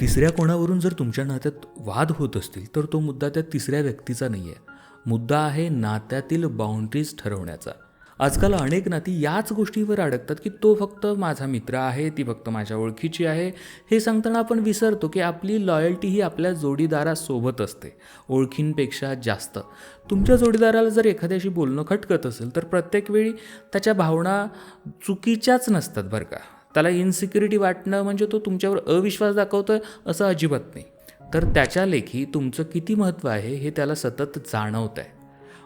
तिसऱ्या कोणावरून जर तुमच्या नात्यात वाद होत असतील तर तो मुद्दा त्या तिसऱ्या व्यक्तीचा नाही आहे. मुद्दा आहे नात्यातील बाउंड्रीज ठरवण्याचा. आजकाल अनेक नाती याच गोष्टीवर अडकतात की तो फक्त माझा मित्र आहे, ती फक्त माझ्या ओळखीची आहे. हे सांगताना आपण विसरतो की आपली लॉयल्टी ही आपल्या जोडीदारासोबत असते, ओळखींपेक्षा जास्त. तुमच्या जोडीदाराला जर एखाद्याशी बोलणं खटकत असेल तर प्रत्येक वेळी त्याच्या भावना चुकीच्याच नसतात बरं का. त्याला इन्सिक्युरिटी वाटणं म्हणजे तो तुमच्यावर अविश्वास दाखवतोय असं अजिबात नाही. तर त्याच्या लेखी तुमचं किती महत्त्व आहे हे त्याला सतत जाणवत आहे.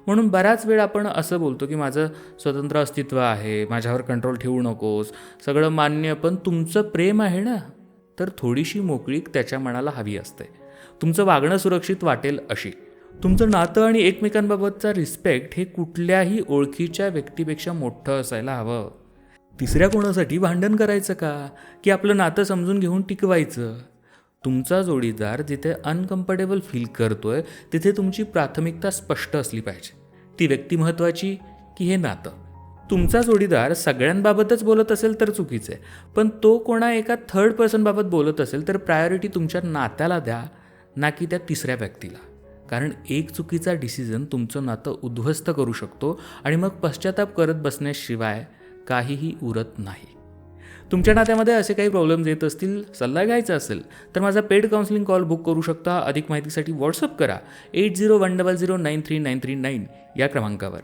म्हणून बऱ्याच वेळ आपण असं बोलतो की माझं स्वतंत्र अस्तित्व आहे, माझ्यावर कंट्रोल ठेवू नकोस, सगळं मान्य, पण तुमचं प्रेम आहे ना, तर थोडीशी मोकळीक त्याच्या मनाला हवी असते. तुमचं वागणं सुरक्षित वाटेल अशी. तुमचं नातं आणि एकमेकांबाबतचा रिस्पेक्ट हे कुठल्याही ओळखीच्या व्यक्तीपेक्षा मोठं असायला हवं. तिसऱ्या कोणासाठी भांडण करायचं का, की आपलं नातं समजून घेऊन टिकवायचं? तुमचा जोडीदार जिथे अनकम्फर्टेबल फील करतोय तिथे तुमची प्राथमिकता स्पष्ट असली पाहिजे. ती व्यक्ती महत्त्वाची की हे नातं? तुमचा जोडीदार सगळ्यांबाबतच बोलत असेल तर चुकीचं आहे, पण तो कोणा एका थर्ड पर्सनबाबत बोलत असेल तर प्रायोरिटी तुमच्या नात्याला द्या, ना की त्या तिसऱ्या व्यक्तीला. कारण एक चुकीचा डिसिजन तुमचं नातं उद्ध्वस्त करू शकतो आणि मग पश्चाताप करत बसण्याशिवाय काहीही उरत नाही. तुमच्या नात्यामध्ये असे काही प्रॉब्लेम्स येत असतील, सल्ला घ्यायचा असेल तर माझा पेड काउन्सिलिंग कॉल बुक करू शकता. अधिक माहितीसाठी व्हॉट्सअप करा 8010093939 या क्रमांकावर.